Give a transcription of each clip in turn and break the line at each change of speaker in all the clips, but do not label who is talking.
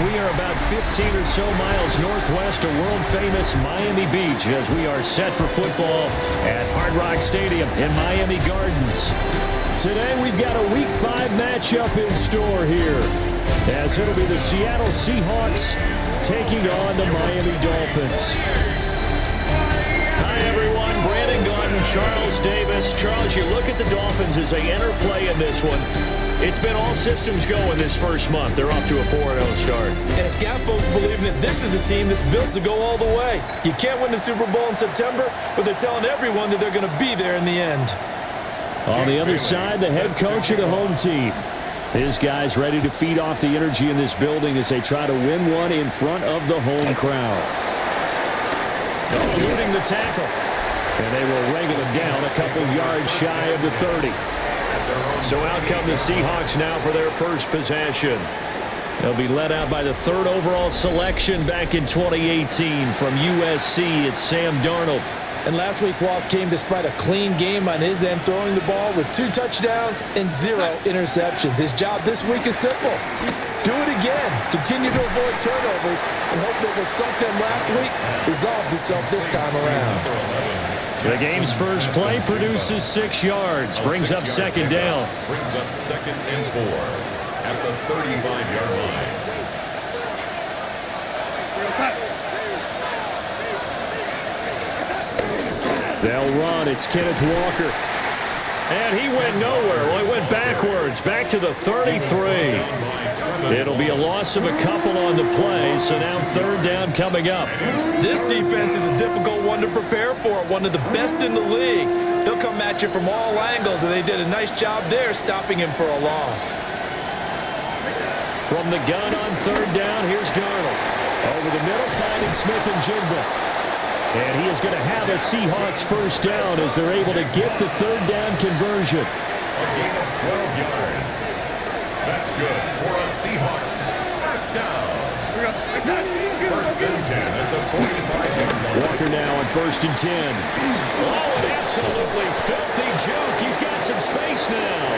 We are about 15 or so miles northwest of world-famous Miami Beach as we are set for football at Hard Rock Stadium in Miami Gardens. Today we've got a Week 5 matchup in store here, as it'll be the Seattle Seahawks taking on the Miami Dolphins. Hi, everyone. Brandon Gaudin, Charles Davis. Charles, you look at the Dolphins as they enter play in this one. It's been all systems go in this first month. They're off to a 4-0 start.
And it's got folks believing that this is a team that's built to go all the way. You can't win the Super Bowl in September, but they're telling everyone that they're going to be there in the end.
On the other side, the head coach of the home team. His guys ready to feed off the energy in this building as they try to win one in front of the home crowd. Eluding the tackle. And they will wrangle him down a couple yards shy of the 30. So out come the Seahawks now for their first possession. They'll be led out by the 3rd overall selection back in 2018 from USC. It's Sam Darnold.
And last week's loss came despite a clean game on his end, throwing the ball with 2 touchdowns and 0 interceptions. His job this week is simple. Do it again. Continue to avoid turnovers and hope that what sunk them last week resolves itself this time around.
The game's first play produces 6 yards. Brings up second down.
Brings up 2nd and 4 at the 35-yard line.
They'll run. It's Kenneth Walker. And he went nowhere. Well, he went backwards. Back to the 33. It'll be a loss of a couple on the play, so now 3rd down coming up.
This defense is a difficult one to prepare for, one of the best in the league. They'll come at you from all angles, and they did a nice job there stopping him for a loss.
From the gun on 3rd down, here's Darnold. Over the middle, finding Smith and Jigba. And he is going to have a Seahawks first down as they're able to get the 3rd down conversion.
A gain of 12 yards. That's good for a Seahawks first down. 1st and 10 at the 45-yard line.
Walker now on 1st and 10. Oh, an absolutely filthy juke. He's got some space now.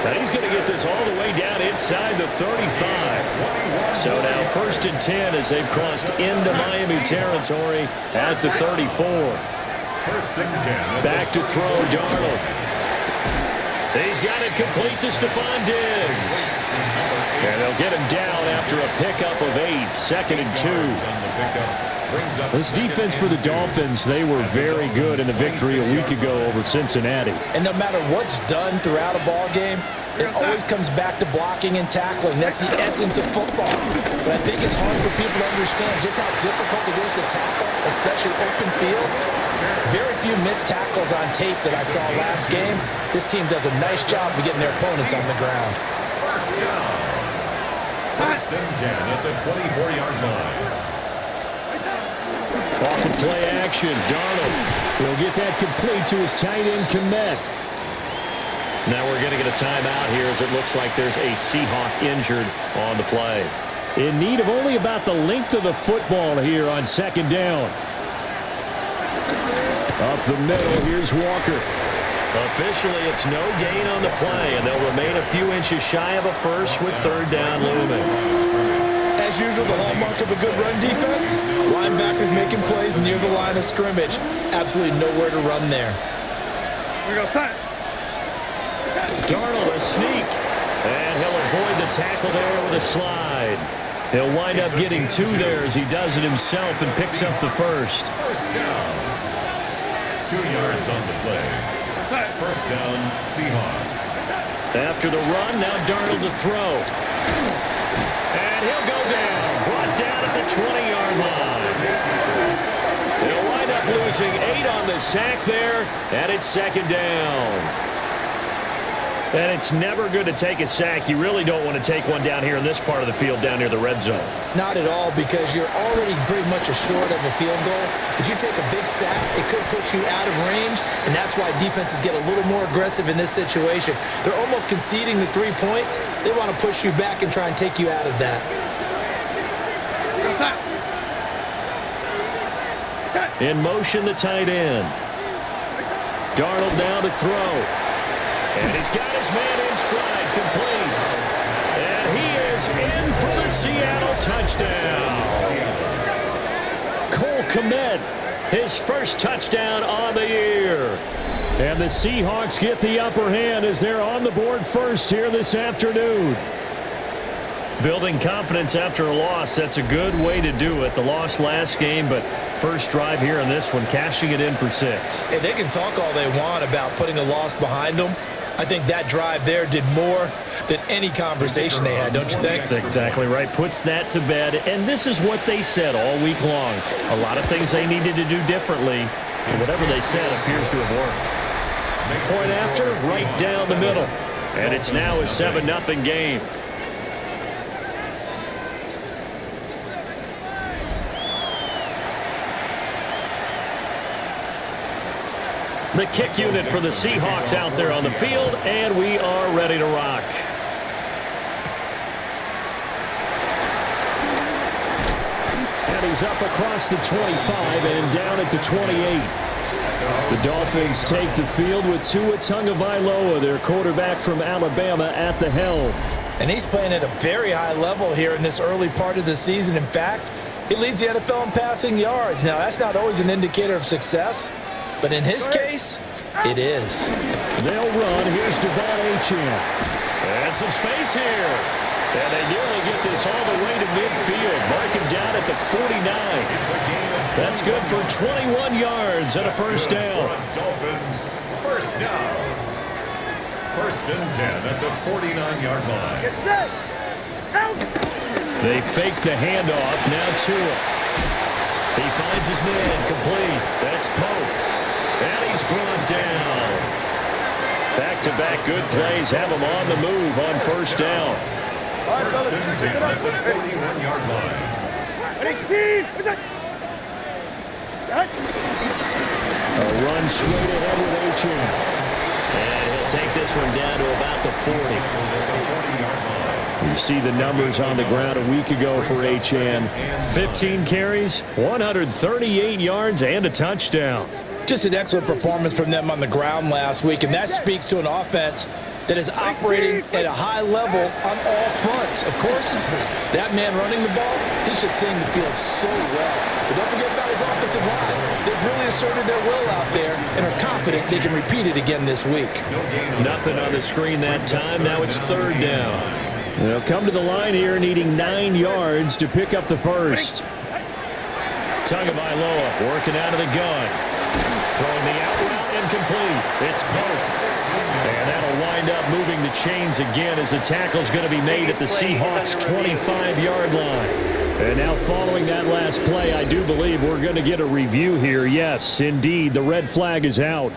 And he's going to get this all the way down inside the 35. So now 1st and 10 as they've crossed into Miami territory at the 34.
1st and 10.
Back to throw, Darnold. He's got it complete to Stephon Diggs. And they'll get him down after a pickup of 8. 2nd and 2. This defense for the Dolphins, they were very good in the victory a week ago over Cincinnati.
And no matter what's done throughout a ball game, it always comes back to blocking and tackling. That's the essence of football. But I think it's hard for people to understand just how difficult it is to tackle, especially open field. Very few missed tackles on tape that I saw last game. This team does a nice job of getting their opponents on the ground.
First down. 1st and 10 at the 24-yard line.
Off the play action, Darnold will get that complete to his tight end, Kmet. Now we're going to get a timeout here as it looks like there's a Seahawk injured on the play. In need of only about the length of the football here on 2nd down. Up the middle, here's Walker. Officially, it's no gain on the play, and they'll remain a few inches shy of a first with 3rd down looming.
As usual, the hallmark of a good run defense, linebackers making plays near the line of scrimmage. Absolutely nowhere to run there.
We go, set.
Darnold, a sneak. And he'll avoid the tackle there with a slide. He'll wind up getting 2 there as he does it himself and picks up the first.
First down. 2 yards on the play. First down, Seahawks.
After the run, now Darnold to throw. And he'll go down. Brought down at the 20-yard line. He'll wind up losing 8 on the sack there, and it's 2nd down. And it's never good to take a sack. You really don't want to take one down here in this part of the field down near the red zone.
Not at all, because you're already pretty much assured of a field goal. If you take a big sack, it could push you out of range, and that's why defenses get a little more aggressive in this situation. They're almost conceding the 3 points. They want to push you back and try and take you out of that.
In motion, the tight end. Darnold now to throw. And he's got his man in stride, complete. And he is is in for the Seattle touchdown. Cole Kmet, his first touchdown on the year. And the Seahawks get the upper hand as they're on the board first here this afternoon. Building confidence after a loss, that's a good way to do it. The loss last game, but first drive here in this one, cashing it in for 6.
Hey, they can talk all they want about putting a loss behind them. I think that drive there did more than any conversation they had, don't you think?
That's exactly right. Puts that to bed. And this is what they said all week long. A lot of things they needed to do differently. And whatever they said appears to have worked. Point after, right down the middle. And it's now a 7-0 game. The kick unit for the Seahawks out there on the field, and we are ready to rock. And he's up across the 25 and down at the 28. The Dolphins take the field with Tua Tagovailoa, their quarterback from Alabama, at the helm.
And he's playing at a very high level here in this early part of the season. In fact, he leads the NFL in passing yards. Now, that's not always an indicator of success, but in his case, it is.
They'll run. Here's Devon Achane. And some space here. And they nearly get this all the way to midfield. Mark him down at the 49. That's good for 21 yards and a first down.
Dolphins, first down. First and 10 at the 49-yard line.
Get set. Out.
They fake the handoff. Now Tua. He finds his man complete. That's Pope. And he's brought down. Back-to-back good plays have him on the move on first down.
First and 10 at the 41-yard line.
18. Set.
A run straight ahead with Achane. And he'll take this one down to about the 40. You see the numbers on the ground a week ago for Achane. 15 carries, 138 yards, and a touchdown.
Just an excellent performance from them on the ground last week, and that speaks to an offense that is operating at a high level on all fronts. Of course, that man running the ball, he's just seeing the field so well. But don't forget about his offensive line. They've really asserted their will out there and are confident they can repeat it again this week.
Nothing on the screen that time. Now it's third down. They'll come to the line here needing 9 yards to pick up the first. Tagovailoa working out of the gun. Throwing the out route incomplete. It's Pope. And that'll wind up moving the chains again as the tackle's going to be made at the Seahawks' 25-yard line. And now following that last play, I do believe we're going to get a review here. Yes, indeed, the red flag is out.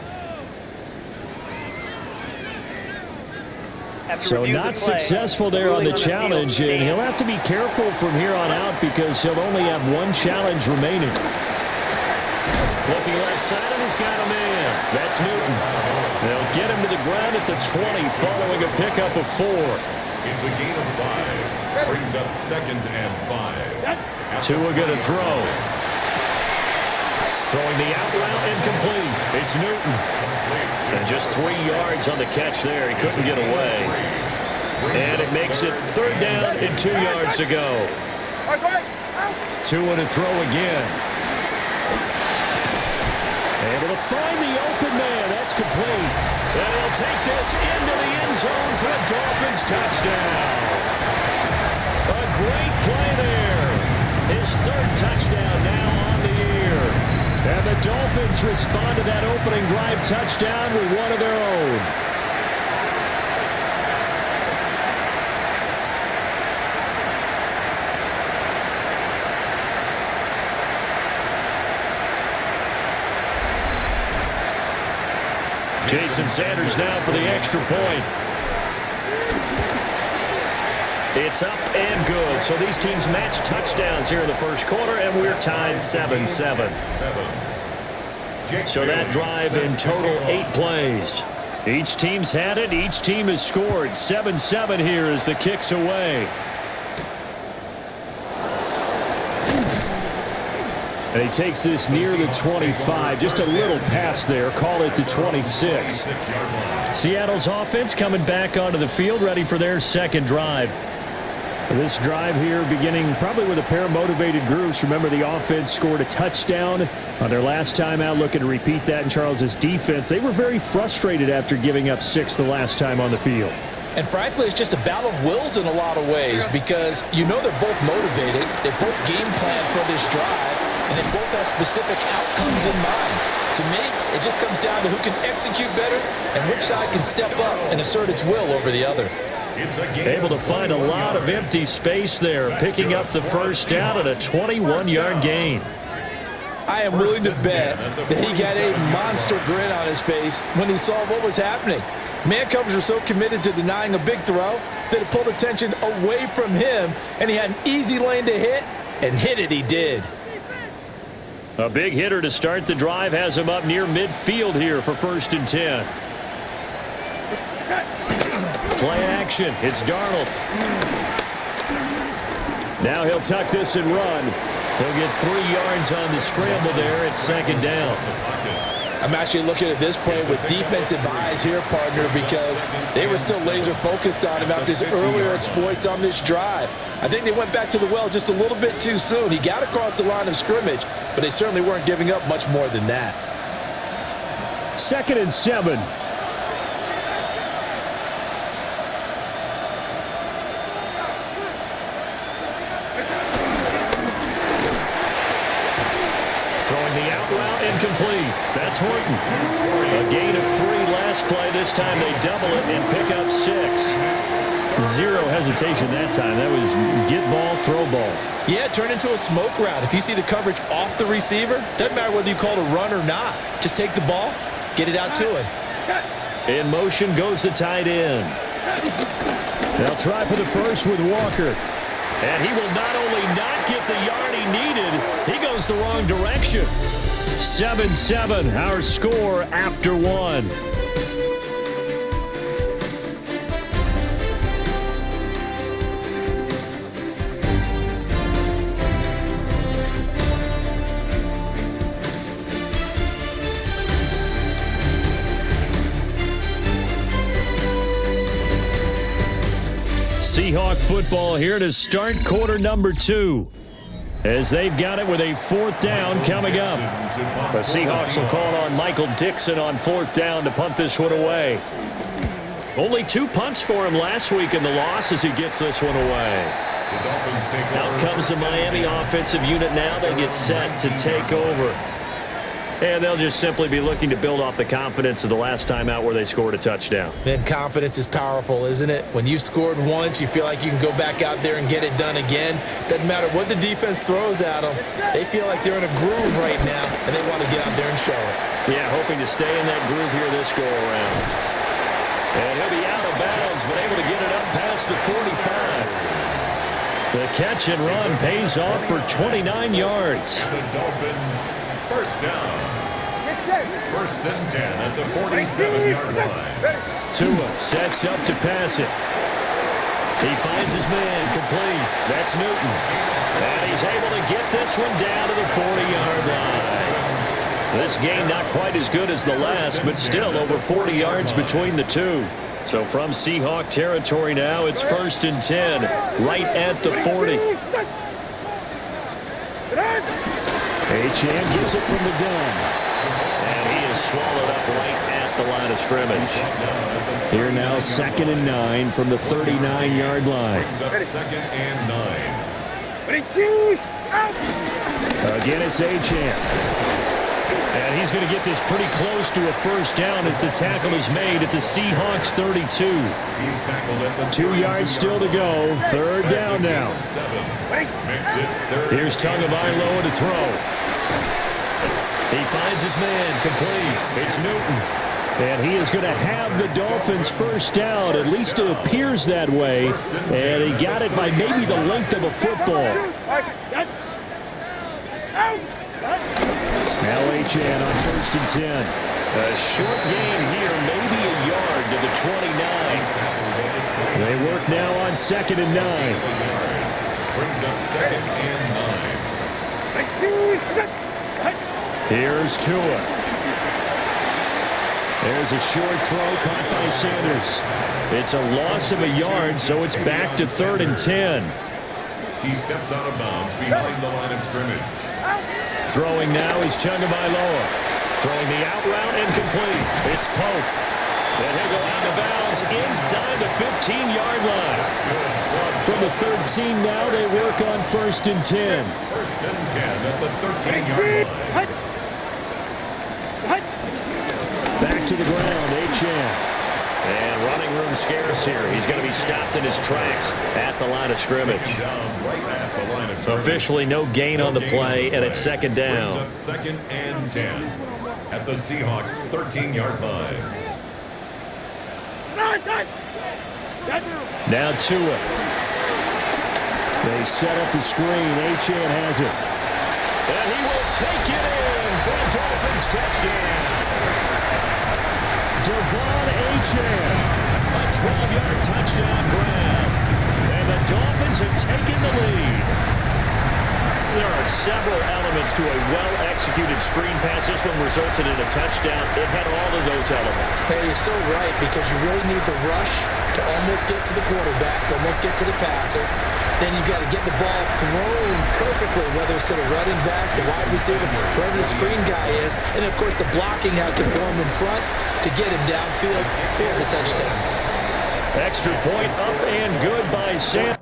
So not successful there on the challenge, and he'll have to be careful from here on out because he'll only have one challenge remaining. Looking left side, and he's got a man. That's Newton. They'll get him to the ground at the 20 following a pickup of 4.
It's a gain of 5. Brings up second and 5.
Tua going to throw. Throwing the out route incomplete. It's Newton. And just 3 yards on the catch there. He couldn't get away. And it makes it third down and 2 yards to go. Tua to throw again. Able to find the open man. That's complete. And he'll take this into the end zone for a Dolphins touchdown. A great play there. His third touchdown now on the year. And the Dolphins respond to that opening drive touchdown with one of their own. Jason Sanders now for the extra point. It's up and good. So these teams match touchdowns here in the first quarter, and we're tied 7-7. So that drive in total 8 plays. Each team's had it. Each team has scored. 7-7 here as the kick's away. And he takes this near the 25. Just a little pass there. Call it the 26. Seattle's offense coming back onto the field, ready for their second drive. This drive here beginning probably with a pair of motivated groups. Remember, the offense scored a touchdown on their last time out, looking to repeat that in Charles's defense. They were very frustrated after giving up 6 the last time on the field.
And frankly, it's just a battle of wills in a lot of ways because you know they're both motivated. They both game plan for this drive, and they both have specific outcomes in mind. To me, it just comes down to who can execute better and which side can step up and assert its will over the other.
Able to find a lot of empty space there, picking up the first down and a 21-yard gain.
I am willing to bet that he got a monster grin on his face when he saw what was happening. Man coverage were so committed to denying a big throw that it pulled attention away from him, and he had an easy lane to hit, and hit it he did.
A big hitter to start the drive has him up near midfield here for 1st and 10. Play action. It's Darnold. Now he'll tuck this and run. He'll get 3 yards on the scramble there at 2nd down.
I'm actually looking at this play with defensive eyes here, partner, because they were still laser focused on him after his earlier exploits on this drive. I think they went back to the well just a little bit too soon. He got across the line of scrimmage, but they certainly weren't giving up much more than that.
2nd and 7. Throwing the out route incomplete. That's Horton. A gain of 3 last play. This time they double it and pick up 6. Zero hesitation that time. That was get ball, throw ball.
Yeah, it turned into a smoke route. If you see the coverage off the receiver, doesn't matter whether you call it a run or not. Just take the ball, get it out to him.
In motion goes the tight end. They'll try for the first with Walker. And he will not only not get the yard he needed, he goes the wrong direction. 7-7, our score after 1. Seahawk football here to start quarter number 2. As they've got it with a 4th down coming up. The Seahawks will call on Michael Dixon on 4th down to punt this one away. Only 2 punts for him last week in the loss as he gets this one away. Out comes the Miami offensive unit now. They get set to take over. And they'll just simply be looking to build off the confidence of the last time out where they scored a touchdown.
Man, confidence is powerful, isn't it? When you've scored once, you feel like you can go back out there and get it done again. Doesn't matter what the defense throws at them. They feel like they're in a groove right now, and they want to get out there and show it.
Yeah, hoping to stay in that groove here this go-around. And he'll be out of bounds, but able to get it up past the 45. The catch and run pays off for 29 yards.
The Dolphins, first down. 1st and 10 at the 47-yard line.
Tua sets up to pass it. He finds his man complete. That's Newton. And he's able to get this one down to the 40-yard line. This game not quite as good as the last, but still over 40 yards between the two. So from Seahawk territory now, it's 1st and 10, right at the 40. Achane gets it from the gun. And he is swallowed up right at the line of scrimmage. Here now, 2nd and 9 from the 39-yard line.
Brings up 2nd and 9.
Again, it's Achane. And he's going to get this pretty close to a first down as the tackle is made at the Seahawks 32.
He's tackled at the
2 yards still to go. 3rd down now. Here's Tagovailoa to throw. He finds his man complete. It's Newton. And he is going to have the Dolphins first down. At least it appears that way. And he got it by maybe the length of a football. Now Achane on 1st and 10. A short gain here, maybe a yard to the 29. They work now on 2nd and 9.
Brings up 2nd and 9.
Here's Tua. There's a short throw caught by Sanders. It's a loss of a yard, so it's back to 3rd and 10.
He steps out of bounds behind the line of scrimmage.
Throwing now is Tagovailoa. Throwing the out route incomplete. It's Pope. And he'll go out of bounds inside the 15-yard line. From the 13 now, they work on 1st and 10.
1st and 10 at the 13-yard line.
Back to the ground, Achane. And running room scarce here. He's going to be stopped in his tracks at the line of scrimmage. Officially no gain on the play, and it's 2nd down.
Brings up 2nd and 10 at the Seahawks 13-yard line.
Now Tua. They set up the screen. Achane has it. And he will take it in for a Dolphins touchdown. Devon Achane. A 12-yard touchdown grab. And the Dolphins have taken the lead. There are several elements to a well-executed screen pass. This one resulted in a touchdown. It had all of those elements.
Hey, you're so right, because you really need the rush to almost get to the quarterback, almost get to the passer. Then you've got to get the ball thrown perfectly, whether it's to the running back, the wide receiver, wherever the screen guy is. And, of course, the blocking has to form in front to get him downfield for the touchdown.
Extra point up and good by Sam.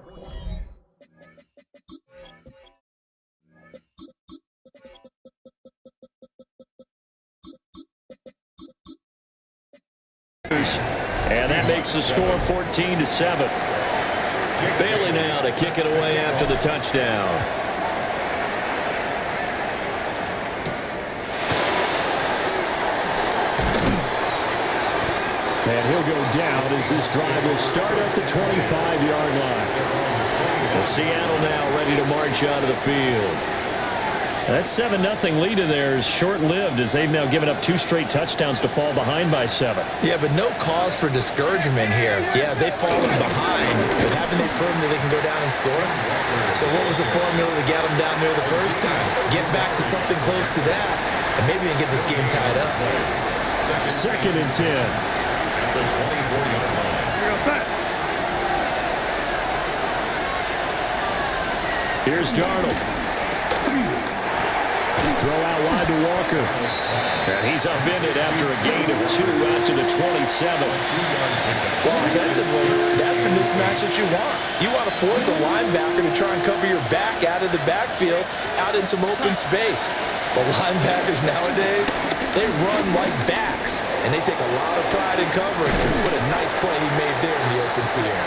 And that makes the score 14-7. Bailey now to kick it away after the touchdown. And he'll go down as this drive will start at the 25-yard line. And Seattle now ready to march out of the field. That 7-0 lead of theirs short-lived as they've now given up 2 straight touchdowns to fall behind by 7.
Yeah, but no cause for discouragement here. Yeah, they've fallen behind, but haven't they proven that they can go down and score? So what was the formula to get them down there the first time? Get back to something close to that, and maybe we can get this game tied up.
2nd and 10.
At the 24-yard line.
Here's Darnold. Throw out wide to Walker. And he's upended after a gain of 2 out to the 27.
Well, offensively, that's the mismatch that you want. You want to force a linebacker to try and cover your back out of the backfield, out in some open space. But linebackers nowadays, they run like backs, and they take a lot of pride in covering. What a nice play he made there in the open field.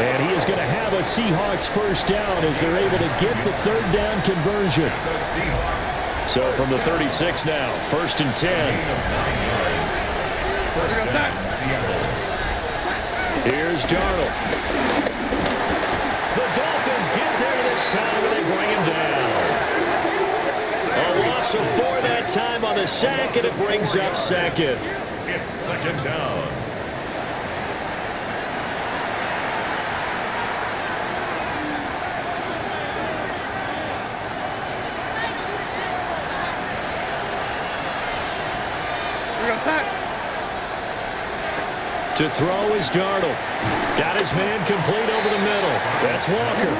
And he is going to have a Seahawks first down as they're able to get the 3rd down conversion.
The Seahawks.
So from the 36 now, 1st and 10.
First down, Seattle.
Here's Darnold. The Dolphins get there this time, and they bring him down. A loss of 4 that time on the sack, and it brings up 2nd.
It's 2nd down.
To throw is Darnold. Got his man complete over the middle. That's Walker.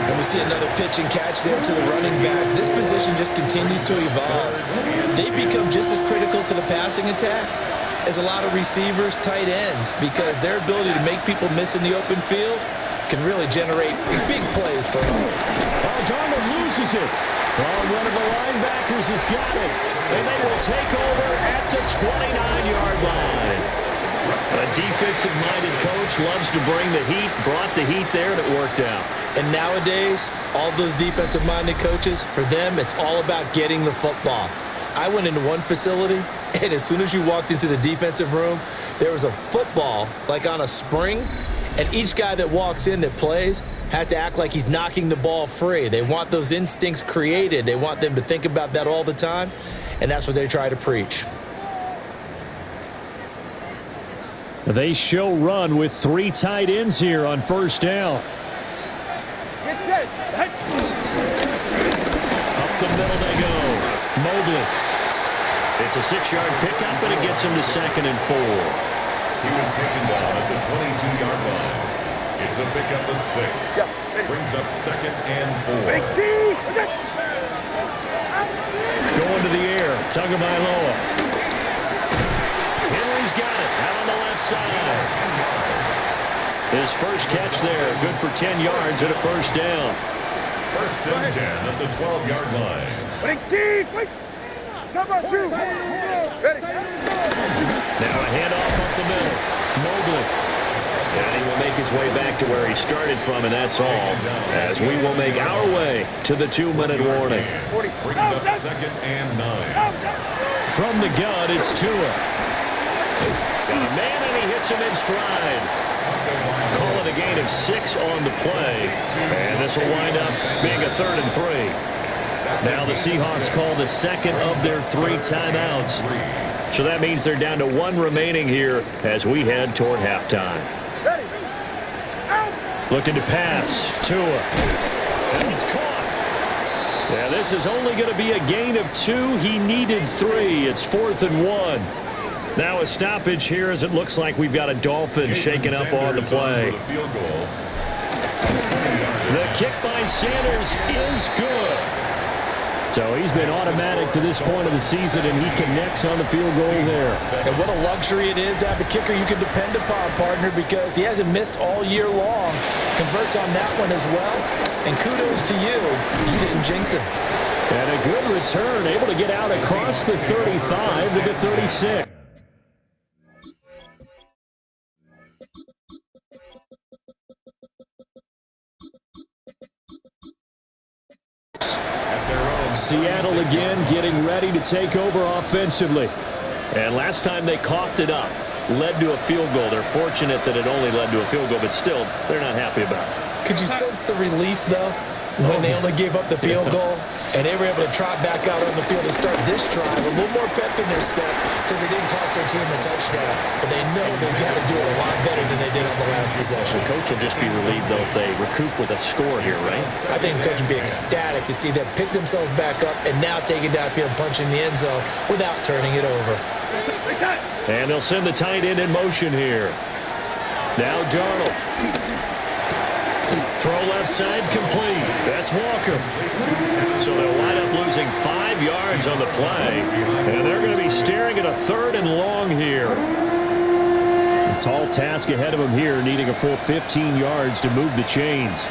And we see another pitch and catch there to the running back. This position just continues to evolve. They become just as critical to the passing attack as a lot of receivers, tight ends, because their ability to make people miss in the open field can really generate big plays for them.
Oh, Darnold loses it. Oh, one of the linebackers has got it. And they will take over at the 29-yard line. A defensive-minded coach loves to bring the heat, brought the heat there, and it worked out.
And nowadays, all those defensive-minded coaches, for them, it's all about getting the football. I went into one facility, and as soon as you walked into the defensive room, there was a football, like on a spring, and each guy that walks in that plays has to act like he's knocking the ball free. They want those instincts created. They want them to think about that all the time, and that's what they try to preach.
They show run with 3 tight ends here on 1st down.
Get set.
Up the middle they go. Mobley. It's a 6-yard pickup, and it gets him to 2nd and 4.
He was taken down at the 22-yard line. It's a pickup of 6. Brings up 2nd and 4.
Going to the air. Tagovailoa. Henry's got it. Out on the left side. His first catch there. Good for 10 yards and a first down.
1st and 10 at the 12-yard line.
Come on, 2. Ready.
Now a handoff up the middle. Mobley. And he will make his way back to where he started from, and that's all, as we will make our way to the 2-minute warning.
Brings up 2nd and 9.
From the gun, it's Tua. Got a man, and he hits him in stride. Call it a gain of 6 on the play, and this will wind up being a 3rd and 3. Now the Seahawks call the second of their 3 timeouts. So that means they're down to 1 remaining here as we head toward halftime. Looking to pass. Tua. And it's caught. Yeah, this is only going to be a gain of 2. He needed 3. It's 4th and 1. Now a stoppage here as it looks like we've got a Dolphins shaking up on the play. The kick by Sanders is good. So he's been automatic to this point of the season, and he connects on the field goal there.
And what a luxury it is to have a kicker you can depend upon, partner, because he hasn't missed all year long. Converts on that one as well. And kudos to you. You didn't jinx him.
And a good return, able to get out across the 35 to the 36. Seattle again getting ready to take over offensively. And last time they coughed it up, led to a field goal. They're fortunate that it only led to a field goal, but still, they're not happy about it.
Could you sense the relief, though, when they only gave up the field goal? And they were able to trot back out on the field and start this drive. A little more pep in their step because it didn't cost their team a touchdown. But they know they've got to do it a lot better than they did on the last possession.
The coach will just be relieved, though, if they recoup with a score here, right?
I think the coach would be ecstatic to see them pick themselves back up and now take it downfield and punch in the end zone without turning it over.
And they'll send the tight end in motion here. Now Darnold. Throw left side complete. That's Walker. So they'll wind up losing 5 yards on the play. And they're going to be staring at a 3rd and long here. A tall task ahead of them here, needing a full 15 yards to move the chains.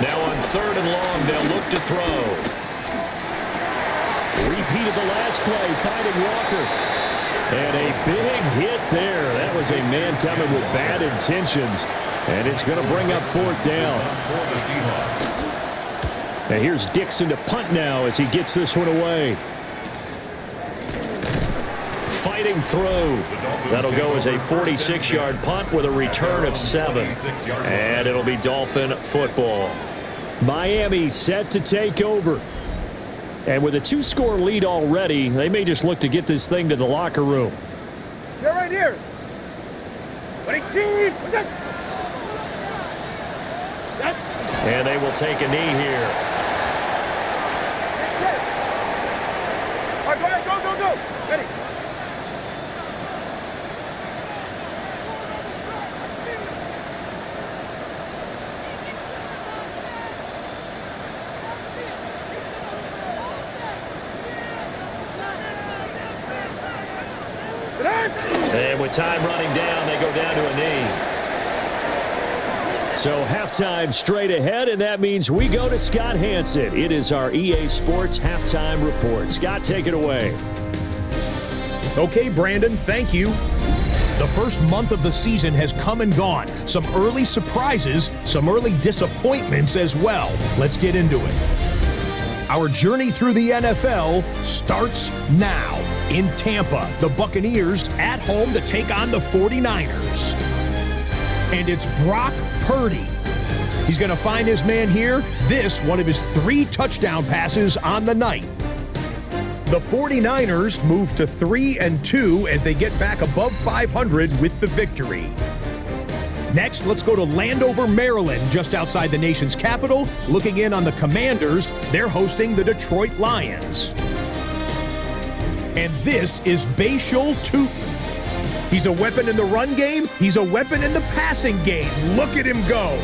Now on 3rd and long, they'll look to throw. Repeated the last play, finding Walker. And a big hit there. That was a man coming with bad intentions. And it's going to bring up 4th down. And here's Dixon to punt now as he gets this one away. Fighting throw. That'll go as a 46-yard punt with a return of 7. And it'll be Dolphin football. Miami set to take over. And with a 2-score lead already, they may just look to get this thing to the locker room.
They're right here. 22.
And they will take a knee here.
All right, go ahead, go. Ready.
And with time running down, they go down to a knee. So halftime straight ahead, and that means we go to Scott Hansen. It is our EA Sports Halftime Report. Scott, take it away.
Okay, Brandon, thank you. The first month of the season has come and gone. Some early surprises, some early disappointments as well. Let's get into it. Our journey through the NFL starts now. In Tampa, the Buccaneers at home to take on the 49ers. And it's Brock Purdy. He's going to find his man here. This, one of his 3 touchdown passes on the night. The 49ers move to 3-2 as they get back above 500 with the victory. Next, let's go to Landover, Maryland, just outside the nation's capital. Looking in on the Commanders, they're hosting the Detroit Lions. And this is Bayshul Tootin. He's a weapon in the run game. He's a weapon in the passing game. Look at him go.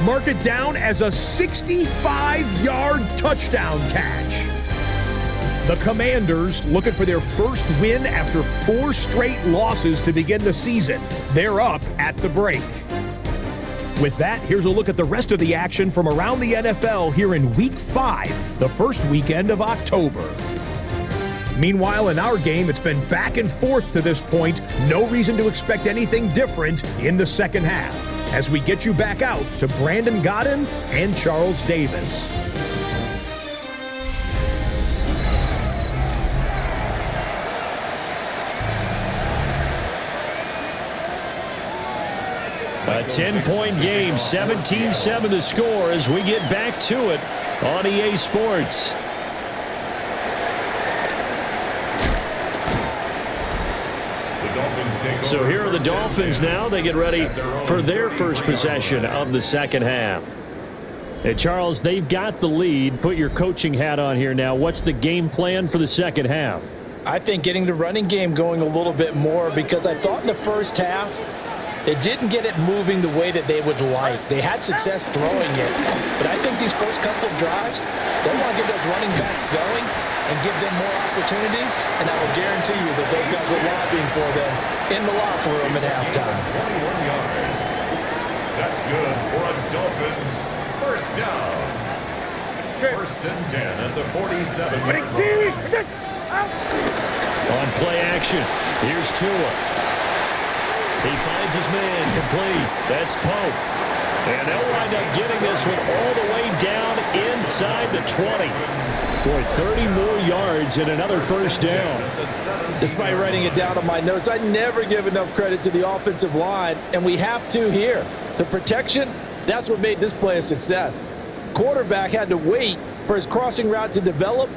Mark it down as a 65-yard touchdown catch. The Commanders looking for their first win after 4 straight losses to begin the season. They're up at the break. With that, here's a look at the rest of the action from around the NFL here in Week 5, the first weekend of October. Meanwhile, in our game, it's been back and forth to this point. No reason to expect anything different in the second half, as we get you back out to Brandon Godden and Charles Davis.
A 10-point game, 17-7 the score as we get back to it on EA Sports. So here are the Dolphins now. They get ready for their first possession of the second half. Hey, Charles, they've got the lead. Put your coaching hat on here now. What's the game plan for the second half?
I think getting the running game going a little bit more, because I thought in the first half it didn't get it moving the way that they would like. They had success throwing it, but I think these first couple of drives, they want to get those running backs going and give them more opportunities, and I will guarantee you that those guys are lobbying for them in the locker room at halftime.
21 yards. That's good for a Dolphins first down. First and 10 at the 47-yard line.
On play action, here's Tua. He finds his man complete. That's Pope. And they'll wind up getting this one all the way down inside the 20. Boy, 30 more yards and another first down.
Despite writing it down on my notes, I never give enough credit to the offensive line, and we have to here. The protection, that's what made this play a success. Quarterback had to wait for his crossing route to develop,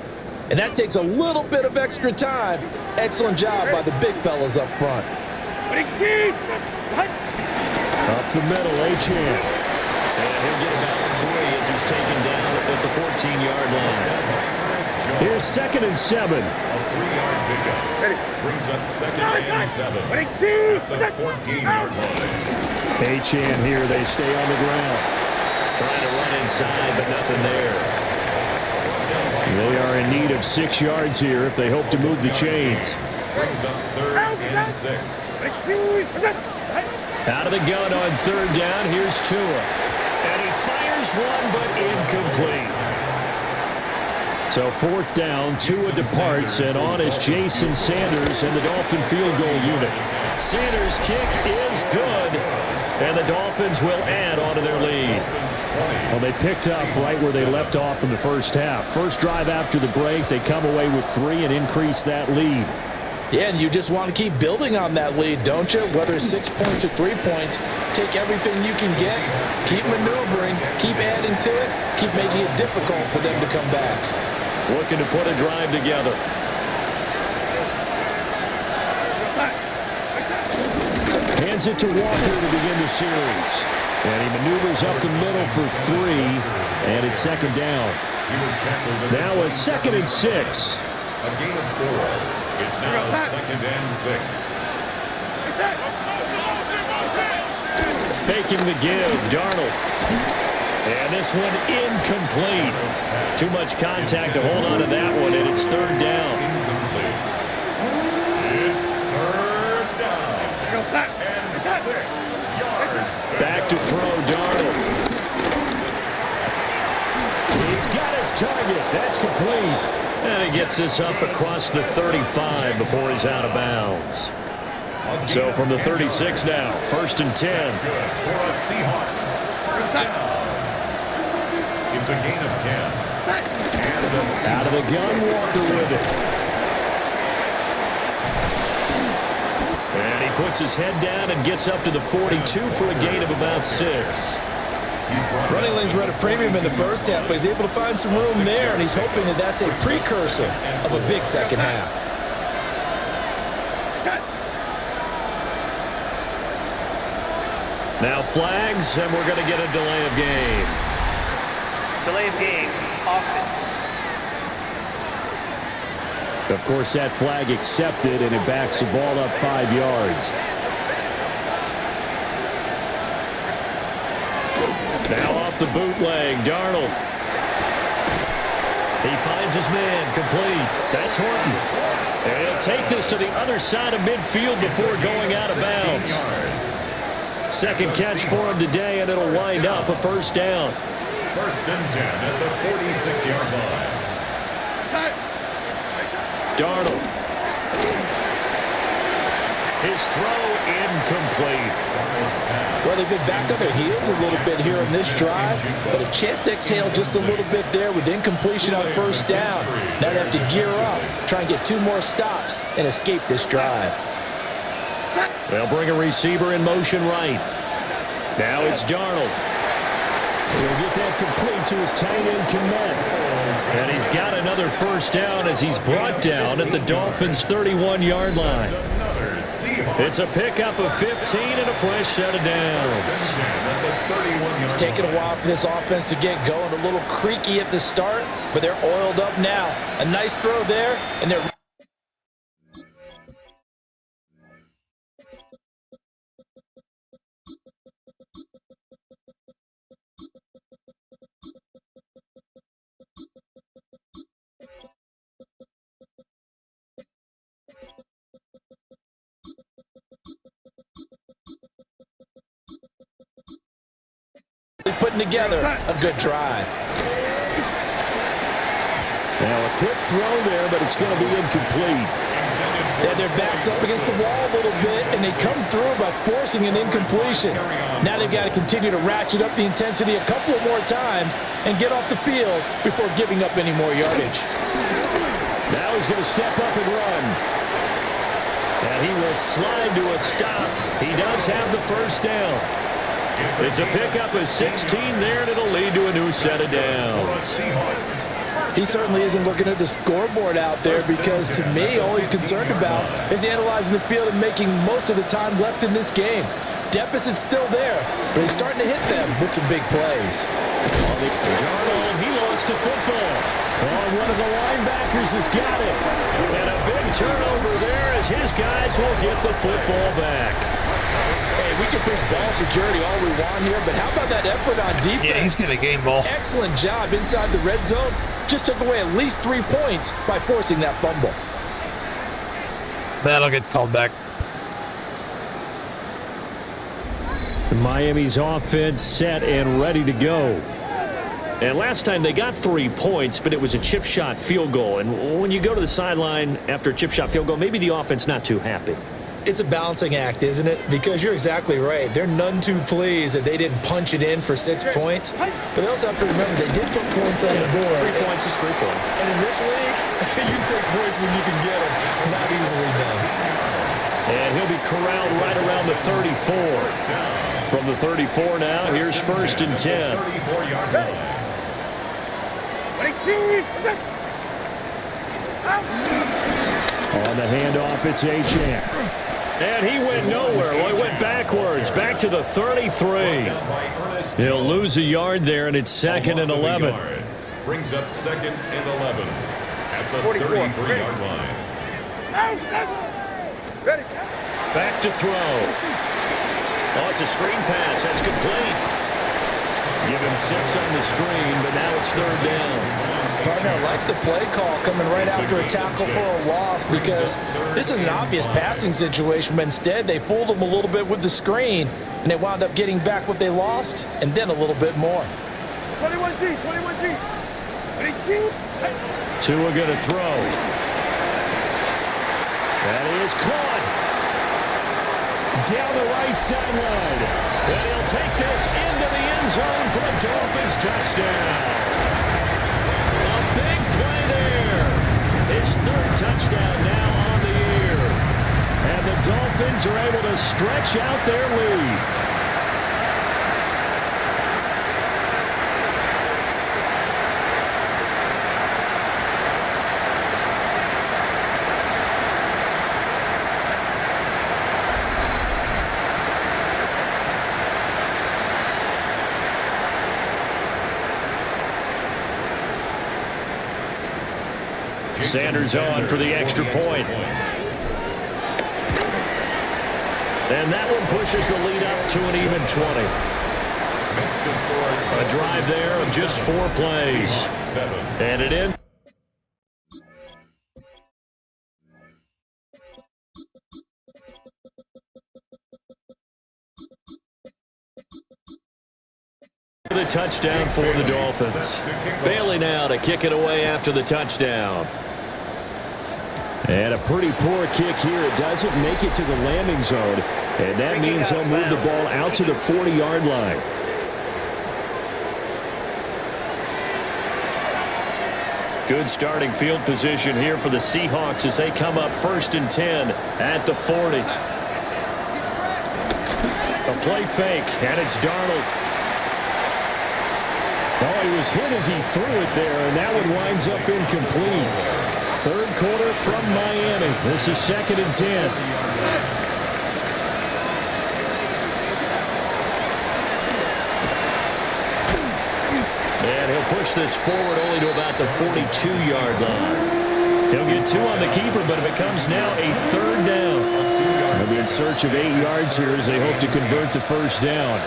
and that takes a little bit of extra time. Excellent job by the big fellas up front.
Up the middle, Achane. And he'll get about 3 as he's taken down at the 14-yard line. Here's 2nd and 7.
A 3-yard pickup. Brings up 2nd and 7 at the 14-yard line.
Achane here, they stay on the ground. Trying to run inside, but nothing there. They are in need of 6 yards here if they hope to move the chains.
Brings up 3rd and 6.
Out of the gun on 3rd down, here's Tua. And he fires one, but incomplete. So 4th down, Tua departs, and on is Jason Sanders and the Dolphin field goal unit. Sanders' kick is good, and the Dolphins will add on to their lead. Well, they picked up right where they left off in the first half. First drive after the break, they come away with 3 and increase that lead.
Yeah, and you just want to keep building on that lead, don't you? Whether it's 6 points or 3 points, take everything you can get, keep maneuvering, keep adding to it, keep making it difficult for them to come back.
Looking to put a drive together. Hands it to Walker to begin the series. And he maneuvers up the middle for 3, and it's 2nd down. Now a 2nd and 6.
A gain of 4. It's now 2nd and 6.
Faking the give, Darnold. And this one incomplete. Too much contact to hold on to that one, and it's 3rd down.
Incomplete. It's 3rd down. And 6 yards.
Back to throw, Darnold. He's got his target. That's complete. And he gets this up across the 35 before he's out of bounds. So from the 36 now, 1st and 10.
Good for a Seahawks. First down. It's a gain of 10. And
Out of the gun, Walker with it. And he puts his head down and gets up to the 42 for a gain of about 6.
Running lanes were at a premium in the first half, but he's able to find some room there, and he's hoping that that's a precursor of a big second half.
Now flags, and we're going to get a delay of game.
Delay of game, offense.
Of course, that flag accepted, and it backs the ball up 5 yards. Now off the bootleg, Darnold. He finds his man, complete. That's Horton. And he'll take this to the other side of midfield before going out of bounds. Second catch for him today, and it'll wind up a first down.
First and 10 at the 46-yard line.
Darnold. His throw incomplete.
Well, they've been back on their heels a little bit here on this drive, but a chance to exhale just a little bit there with incompletion on first down. Now they have to gear up, try and get 2 more stops, and escape this drive.
They'll bring a receiver in motion right. Now it's Darnold. He'll get that complete to his tight end Kmet. And he's got another first down as he's brought down at the Dolphins' 31-yard line. It's a pickup of 15 and a fresh set of downs.
It's taken a while for this offense to get going. A little creaky at the start, but they're oiled up now. A nice throw there, and they're... putting together a good drive.
Now a quick throw there, but it's going to be incomplete.
Yeah, their back's up against the wall a little bit, and they come through by forcing an incompletion. Now they've got to continue to ratchet up the intensity a couple of more times and get off the field before giving up any more yardage.
Now he's going to step up and run. And he will slide to a stop. He does have the first down. It's a pickup of 16 there, and it'll lead to a new set of downs.
He certainly isn't looking at the scoreboard out there because, to me, all he's concerned about is analyzing the field and making most of the time left in this game. Deficit's still there, but he's starting to hit them with some big plays.
Darnold, he lost the football. Oh, one of the linebackers has got it. And a big turnover there as his guys will get the football back.
Hey, we can preach ball security all we want here, but how about that effort on defense?
Yeah, he's getting a game ball.
Excellent job inside the red zone. Just took away at least 3 points by forcing that fumble.
That'll get called back.
Miami's offense set and ready to go. And last time they got 3 points, but it was a chip shot field goal. And when you go to the sideline after a chip shot field goal, maybe the offense not too happy.
It's a balancing act, isn't it? Because you're exactly right. They're none too pleased that they didn't punch it in for 6 points. But they also have to remember they did put points on the board.
3 points is 3 points.
And in this league, you take points when you can get them. Not easily done.
And he'll be corralled right around the 34. From the 34 now, here's first and 10. On the handoff, it's Achane. And he went nowhere. Well, he went backwards, back to the 33. He'll lose a yard there, and it's second and 11.
Brings up second and 11 at the 33-yard line.
Back to throw. Oh, it's a screen pass. That's complete. Give him 6 on the screen, but now it's third down.
Partner, I like the play call coming right after a tackle for a loss because this is an obvious passing situation, but instead they fooled them a little bit with the screen, and they wound up getting back what they lost and then a little bit more.
21G, 21G. 22.
Tua going to throw. That is caught. Down the right sideline. And he'll take this into the end zone for a Dolphins touchdown. A big play there. His third touchdown now on the year. And the Dolphins are able to stretch out their lead. Sanders on for the extra point. And that one pushes the lead up to an even 20. A drive there of just 4 plays. And it in. The touchdown for the Dolphins. Bailey now to kick it away after the touchdown. And a pretty poor kick here. It doesn't make it to the landing zone. And that means he'll move the ball out to the 40-yard line. Good starting field position here for the Seahawks as they come up 1st and 10 at the 40. A play fake, and it's Darnold. Oh, he was hit as he threw it there, and that one winds up incomplete. 3rd quarter from Miami. This is 2nd and 10. And he'll push this forward only to about the 42-yard line. He'll get 2 on the keeper, but it becomes now a 3rd down. They'll be in search of 8 yards here as they hope to convert the 1st down.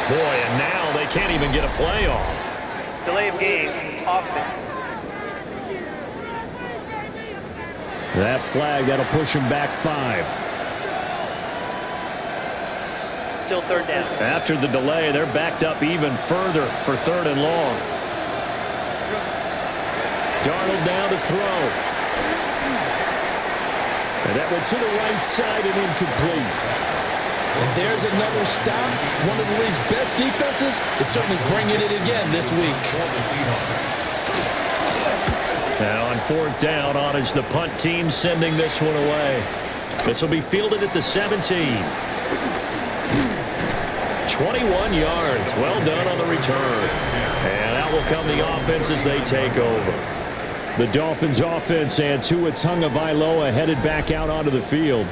Boy, and now they can't even get a play off.
Delay of game, offense.
That flag, that'll push him back 5.
Still 3rd down.
After the delay, they're backed up even further for 3rd and long. Darnold down to throw. And that went to the right side and incomplete.
And there's another stop. One of the league's best defenses is certainly bringing it again this week.
Now on 4th down, on is the punt team sending this one away. This will be fielded at the 17. 21 yards. Well done on the return. And out will come the offense as they take over. The Dolphins offense and Tua Tagovailoa headed back out onto the field.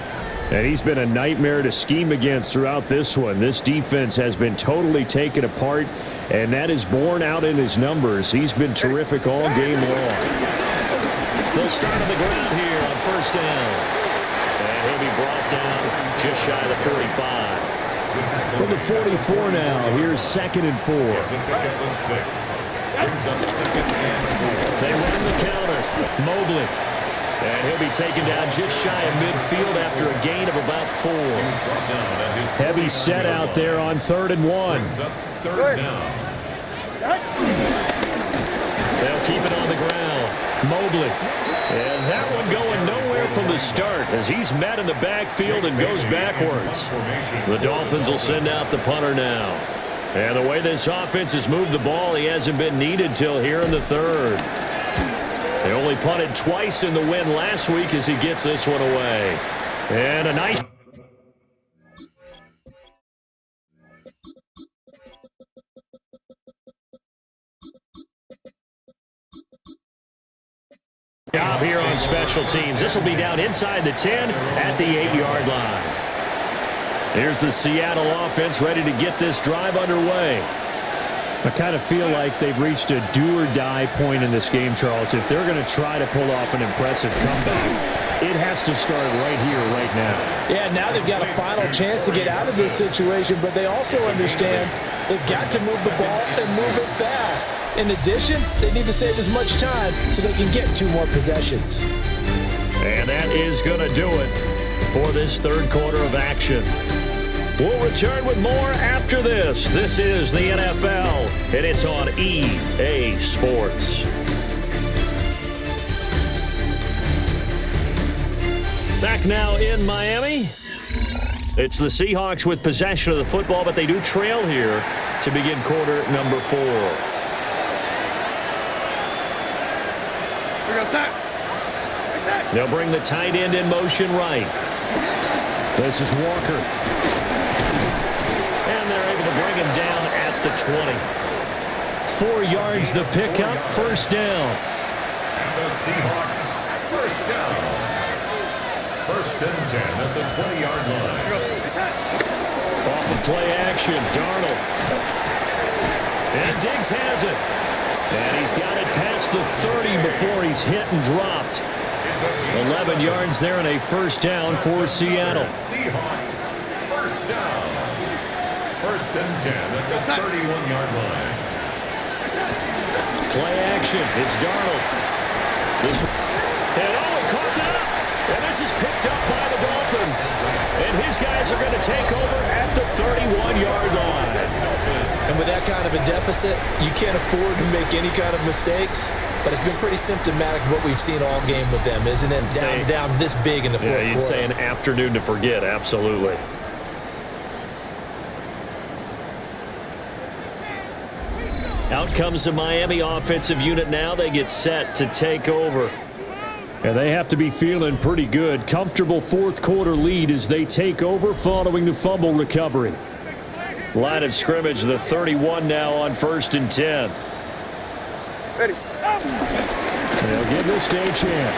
And he's been a nightmare to scheme against throughout this one. This defense has been totally taken apart, and that is borne out in his numbers. He's been terrific all game long. They'll start on the ground here on 1st down. And he'll be brought down just shy of the 45. From the 44 now, here's 2nd and 4. They run the counter. Mobley. And he'll be taken down just shy of midfield after a gain of about 4. Heavy set out there on 3rd and 1. They'll keep it on the ground. Mobley. And that one going nowhere from the start as he's met in the backfield and goes backwards. The Dolphins will send out the punter now. And the way this offense has moved the ball, he hasn't been needed till here in the 3rd. They only punted twice in the win last week as he gets this one away. And a nice job here on special teams. This will be down inside the 10 at the 8-yard line. Here's the Seattle offense ready to get this drive underway. I kind of feel like they've reached a do-or-die point in this game, Charles. If they're going to try to pull off an impressive comeback, it has to start right here, right now.
Yeah, now they've got a final chance to get out of this situation, but they also understand they've got to move the ball and move it fast. In addition, they need to save as much time so they can get 2 more possessions.
And that is going to do it for this 3rd quarter of action. We'll return with more after this. This is the NFL, and it's on EA Sports. Back now in Miami. It's the Seahawks with possession of the football, but they do trail here to begin quarter number 4. They'll bring the tight end in motion right. This is Walker. And they're able to bring him down at the 20. 4 yards the pickup, 1st down.
And the Seahawks, 1st down. First and 10 at the 20-yard line.
Off of play action, Darnold. And Diggs has it. And he's got it past the 30 before he's hit and dropped. 11 yards there and a first down for Seattle.
Seahawks, first down. First and 10 at the 31-yard line.
Play action. It's Darnold. He caught it up. And this is picked up by the Dolphins. And his guys are going to take over at the 31-yard line.
And with that kind of a deficit, you can't afford to make any kind of mistakes. But it's been pretty symptomatic of what we've seen all game with them, isn't it? Down this big in the fourth quarter.
Yeah, you'd say an afternoon to forget. Absolutely. Out comes the Miami offensive unit now. They get set to take over. And they have to be feeling pretty good. Comfortable fourth quarter lead as they take over following the fumble recovery. Line of scrimmage, the 31 now on first and 10.
Ready.
They'll give this to Achane.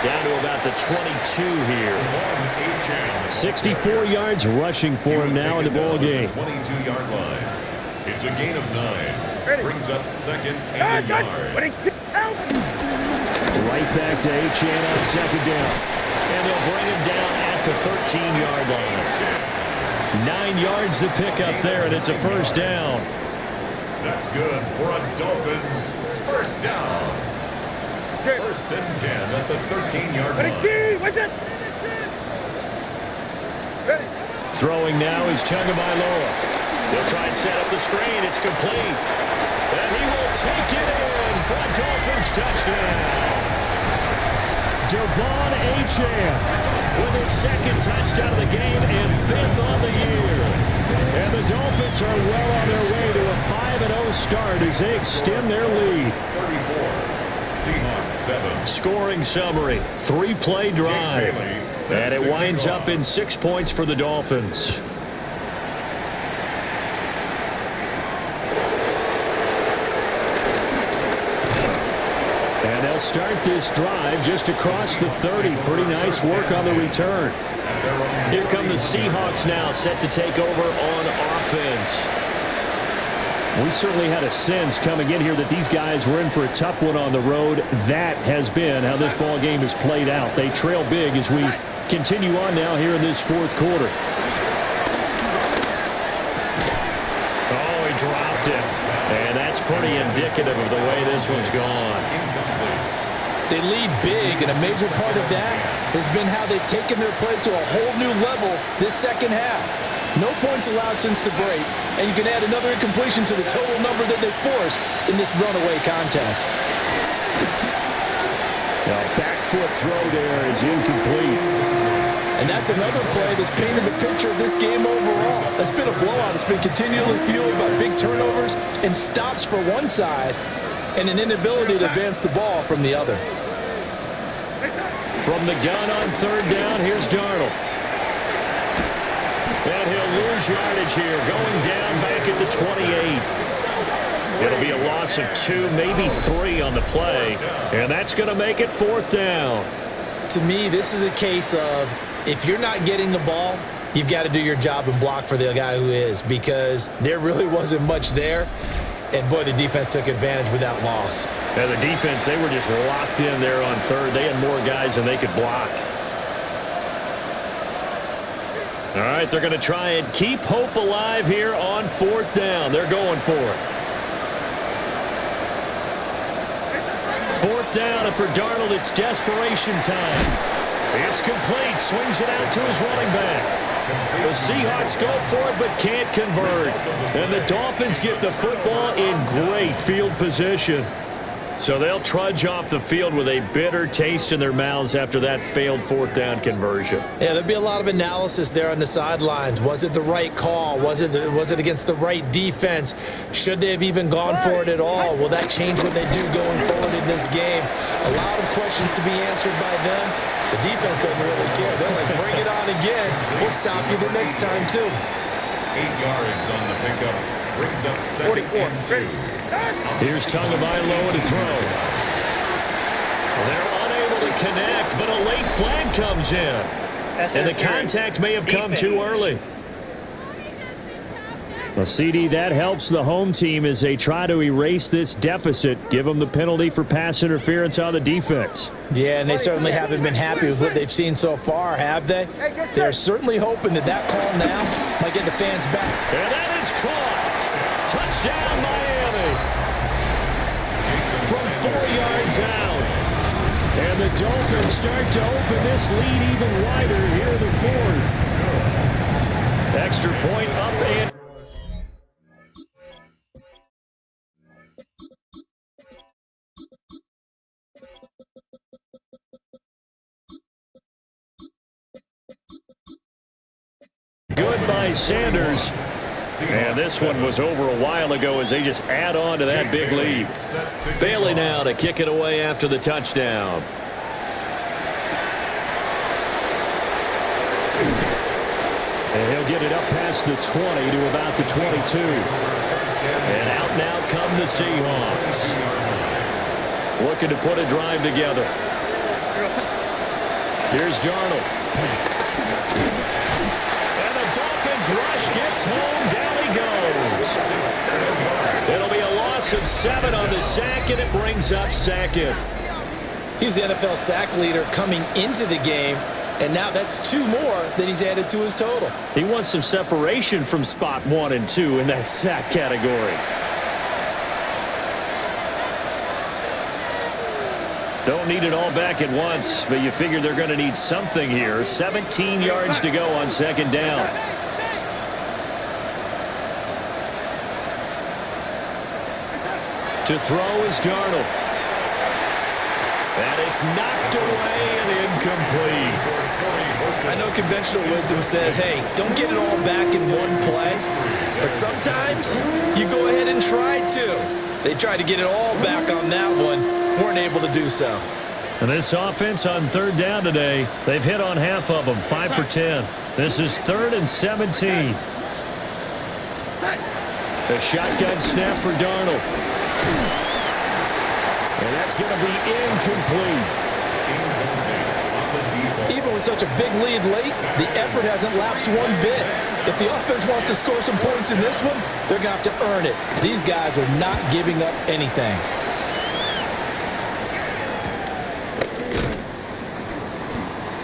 Down to about the 22 here. 64 yards rushing for him now in the ball game.
22-yard line. It's a gain of 9.
Ready.
Brings up second and a yard.
Right back to Achane on second down. And they'll bring him down at the 13-yard line. 9 yards to pick up there, and it's a first down.
That's good for a Dolphins first down. First and 10 at the 13-yard line.
Throwing now is Tagovailoa. They'll try and set up the screen. It's complete. And he will take it in for a Dolphins touchdown. Devon Achane with his second touchdown of the game and 5th on the year. And the Dolphins are well on their way to a 5-0 start as they extend their lead.
34. Seahawks 7.
Scoring summary, 3-play drive. And it winds up in 6 points for the Dolphins. And they'll start this drive just across the 30. Pretty nice work on the return. Here come the Seahawks now, set to take over on offense. We certainly had a sense coming in here that these guys were in for a tough one on the road. That has been how this ball game has played out. They trail big as we continue on now here in this fourth quarter. Oh, he dropped it. And that's pretty indicative of the way this one's gone.
They lead big, and a major part of that has been how they've taken their play to a whole new level this second half. No points allowed since the break, and you can add another incompletion to the total number that they forced in this runaway contest.
Now, back foot throw there is incomplete.
And that's another play that's painted the picture of this game overall. It's been a blowout. It's been continually fueled by big turnovers and stops for one side and an inability to advance the ball from the other.
From the gun on third down, here's Darnold. And he'll lose yardage here, going down back at the 28. It'll be a loss of 2, maybe 3 on the play, and that's going to make it fourth down.
To me, this is a case of if you're not getting the ball, you've got to do your job and block for the guy who is, because there really wasn't much there. And, boy, the defense took advantage with that loss.
And the defense, they were just locked in there on third. They had more guys than they could block. All right, they're going to try and keep hope alive here on fourth down. They're going for it. Fourth down, and for Darnold, it's desperation time. It's complete. Swings it out to his running back. The Seahawks go for it but can't convert. And the Dolphins get the football in great field position. So they'll trudge off the field with a bitter taste in their mouths after that failed fourth down conversion.
Yeah, there'll be a lot of analysis there on the sidelines. Was it the right call? Was it against the right defense? Should they have even gone for it at all? Will that change what they do going forward in this game? A lot of questions to be answered by them. The defense doesn't really care. They're like, bring it on again. We'll stop you the next time, too.
8 yards on the pickup. Brings up second and 2.
Here's Tagovailoa to throw. They're unable to connect, but a late flag comes in. And the contact may have come too early. Well, CD, that helps the home team as they try to erase this deficit, give them the penalty for pass interference on the defense.
Yeah, and they certainly haven't been happy with what they've seen so far, have they? They're certainly hoping that that call now might get the fans back.
And that is caught. Touchdown, Miami. From 4 yards out. And the Dolphins start to open this lead even wider here in the fourth. Extra point up and good by Sanders. And this one was over a while ago as they just add on to that big lead. Bailey now to kick it away after the touchdown. And he'll get it up past the 20 to about the 22. And out now come the Seahawks. Looking to put a drive together. Here's Darnold. Rush gets home, down he goes. It'll be a loss of 7 on the sack, and it brings up second.
He's the NFL sack leader coming into the game, and now that's 2 more that he's added to his total.
He wants some separation from spot 1 and 2 in that sack category. Don't need it all back at once, but you figure they're going to need something here. 17 yards to go on second down. To throw is Darnold. And it's knocked away and incomplete.
I know conventional wisdom says, hey, don't get it all back in one play. But sometimes you go ahead and try to. They tried to get it all back on that one. Weren't able to do so.
And this offense on third down today, they've hit on half of them, 5 for 10. This is 3rd and 17. The shotgun snap for Darnold. And that's going to be incomplete.
Even with such a big lead late, the effort hasn't lapsed one bit. If the offense wants to score some points in this one, they're going to have to earn it. These guys are not giving up anything.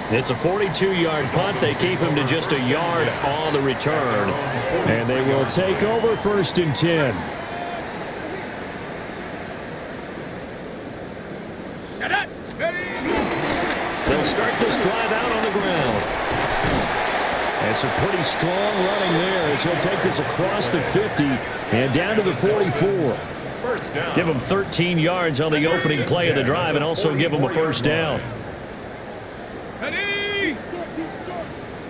It's a 42-yard punt. They keep him to just a yard on the return. And they will take over 1st and 10. They'll start this drive out on the ground. And some pretty strong running there as he'll take this across the 50 and down to the 44. Give him 13 yards on the opening play of the drive and also give him a first down.
Ready?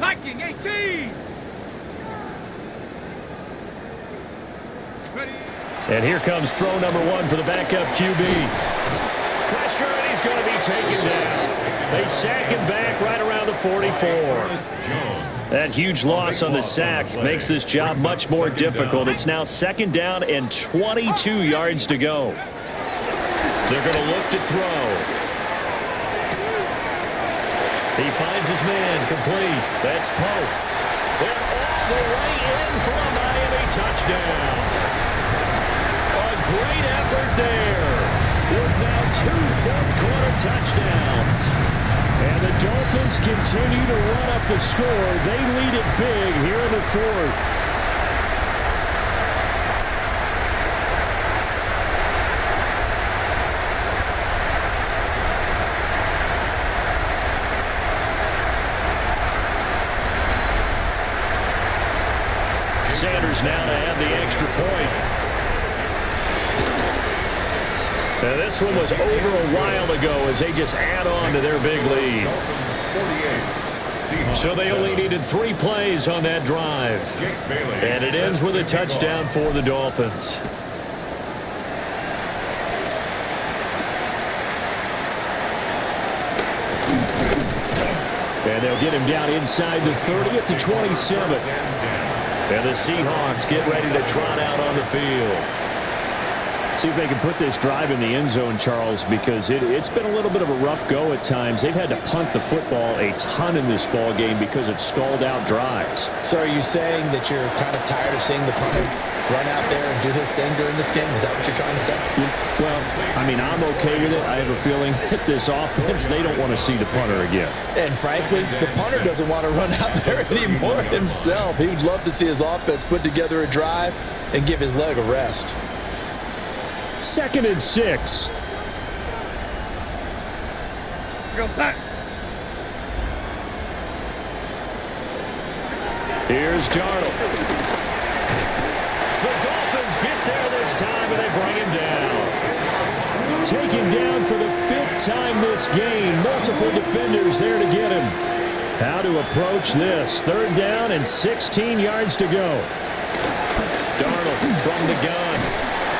Hiking 18. Ready?
And here comes throw number 1 for the backup QB. Pressure, and he's going to be taken down. They sack him back right around the 44. That huge loss on the sack makes this job much more difficult. It's now 2nd down and 22 yards to go. They're going to look to throw. He finds his man, complete. That's Pope. And all the way in for a Miami touchdown. A great effort there. With now 2 fourth-quarter touchdowns. And the Dolphins continue to run up the score. They lead it big here in the 4th. Sanders now to add the extra point. Now this one was over a while ago as they just add on to their big lead. So they only needed 3 plays on that drive. And it ends with a touchdown for the Dolphins. And they'll get him down inside the 30 at the 27. And the Seahawks get ready to trot out on the field. See if they can put this drive in the end zone, Charles, because it's been a little bit of a rough go at times. They've had to punt the football a ton in this ball game because of stalled out drives.
So are you saying that you're kind of tired of seeing the punter run out there and do his thing during this game? Is that what you're trying to say?
Well, I mean, I'm okay with it. I have a feeling that this offense, they don't want to see the punter again.
And frankly, the punter doesn't want to run out there anymore himself. He would love to see his offense put together a drive and give his leg a rest.
2nd and 6.
Go sack.
Here's Darnold. The Dolphins get there this time, and they bring him down. Taken down for the 5th time this game. Multiple defenders there to get him. How to approach this. 3rd down and 16 yards to go. Darnold from the gun.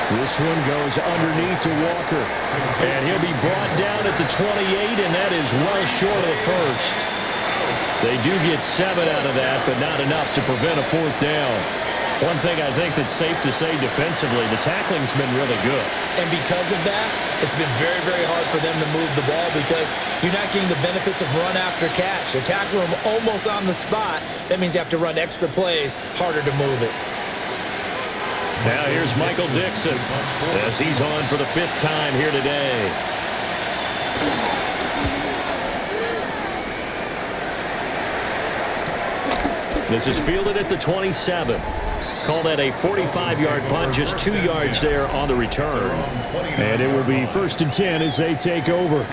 This one goes underneath to Walker. And he'll be brought down at the 28, and that is well short of the first. They do get 7 out of that, but not enough to prevent a 4th down. One thing I think that's safe to say defensively, the tackling's been really good.
And because of that, it's been very, very hard for them to move the ball because you're not getting the benefits of run after catch. They're tackling them almost on the spot. That means you have to run extra plays, harder to move it.
Now here's Michael Dixon as he's on for the 5th time here today. This is fielded at the 27. Call that a 45-yard punt, just 2 yards there on the return. And it will be 1st and 10 as they take over.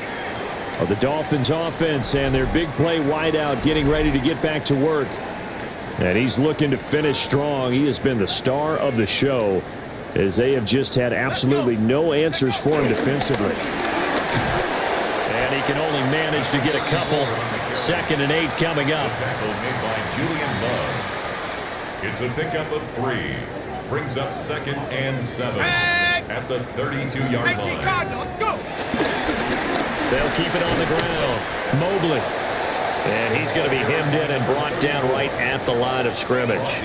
The Dolphins offense and their big play wideout getting ready to get back to work. And he's looking to finish strong. He has been the star of the show as they have just had absolutely no answers for him defensively. And he can only manage to get a couple. 2nd and 8 coming up.
Tackle made by Julian Love. It's a pickup of 3. Brings up 2nd and 7 at the 32-yard line.
Go.
They'll keep it on the ground. Mobley. And he's going to be hemmed in and brought down right at the line of scrimmage.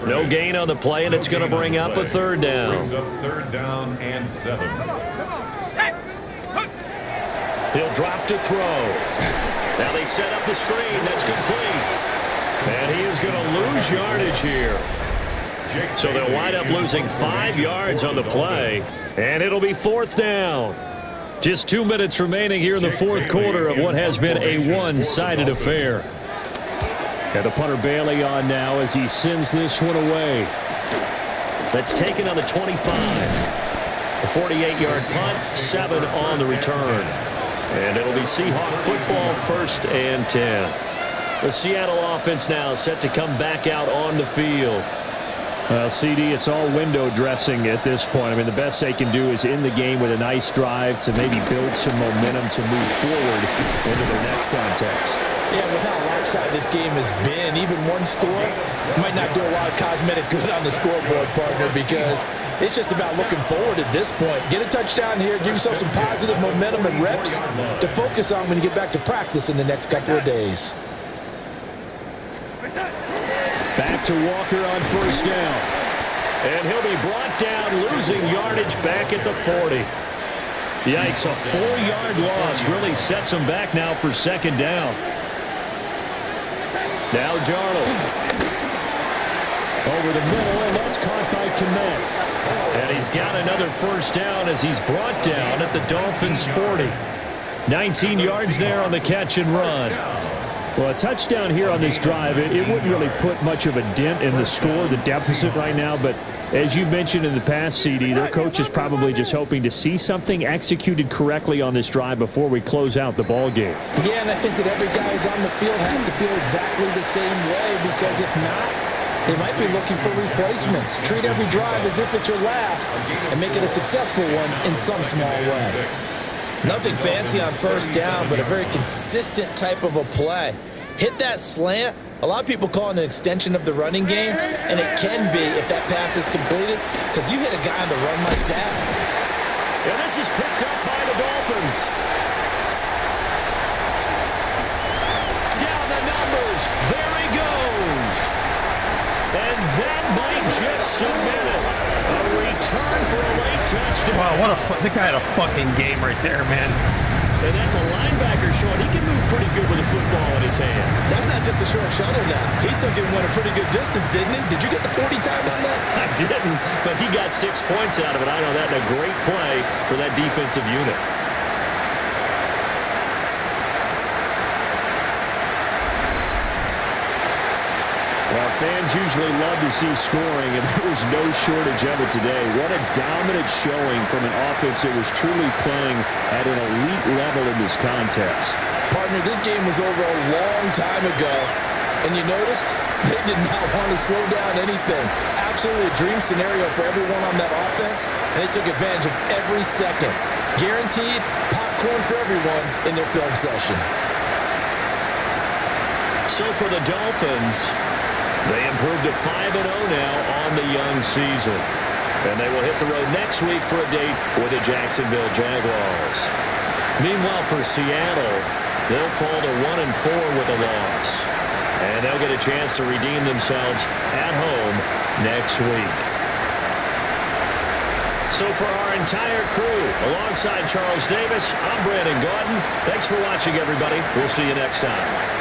No gain on the play, and it's going to bring up a 3rd down.
Brings up 3rd down and 7.
He'll drop to throw. Now they set up the screen. That's complete. And he is going to lose yardage here. So they'll wind up losing 5 yards on the play, and it'll be 4th down. Just 2 minutes remaining here in the 4th quarter of what has been a one-sided affair. And the punter Bailey on now as he sends this one away. That's taken on the 25. A 48-yard punt, 7 on the return. And it'll be Seahawk football, 1st and 10. The Seattle offense now set to come back out on the field. Well, CD, it's all window dressing at this point. I mean, the best they can do is end the game with a nice drive to maybe build some momentum to move forward into their next contest.
Yeah, with how lopsided this game has been, even one score might not do a lot of cosmetic good on the scoreboard, partner, because it's just about looking forward at this point. Get a touchdown here, give yourself some positive momentum and reps to focus on when you get back to practice in the next couple of days.
Back to Walker on 1st down. And he'll be brought down, losing yardage back at the 40. Yikes, a 4-yard loss really sets him back now for 2nd down. Now Darnold. Over the middle, and that's caught by Kmet. And he's got another 1st down as he's brought down at the Dolphins' 40. 19 yards there on the catch and run. Well, a touchdown here on this drive, it wouldn't really put much of a dent in the score, the deficit right now. But as you mentioned in the past, CD, their coach is probably just hoping to see something executed correctly on this drive before we close out the ball game.
Yeah, and I think that every guy who's on the field has to feel exactly the same way, because if not, they might be looking for replacements. Treat every drive as if it's your last and make it a successful one in some small way. Nothing fancy on 1st down, but a very consistent type of a play. Hit that slant. A lot of people call it an extension of the running game, and it can be if that pass is completed, because you hit a guy on the run like that.
And this is picked up by the Dolphins. Down the numbers. There he goes. And that might just submit it. A return for
Wow, the guy had a fucking game right there, man.
And that's a linebacker, Sean. He can move pretty good with a football in his hand.
That's not just a short shuttle now. He took it and went a pretty good distance, didn't he? Did you get the 40 time on that?
I didn't, but he got 6 points out of it. I know that, and a great play for that defensive unit. Well, fans usually love to see scoring, and there was no shortage of it today. What a dominant showing from an offense that was truly playing at an elite level in this contest.
Partner, this game was over a long time ago, and you noticed they did not want to slow down anything. Absolutely a dream scenario for everyone on that offense, and they took advantage of every second. Guaranteed popcorn for everyone in their film session.
So for the Dolphins, they improved to 5-0 now on the young season. And they will hit the road next week for a date with the Jacksonville Jaguars. Meanwhile, for Seattle, they'll fall to 1-4 with a loss. And they'll get a chance to redeem themselves at home next week. So for our entire crew, alongside Charles Davis, I'm Brandon Gaudin. Thanks for watching, everybody. We'll see you next time.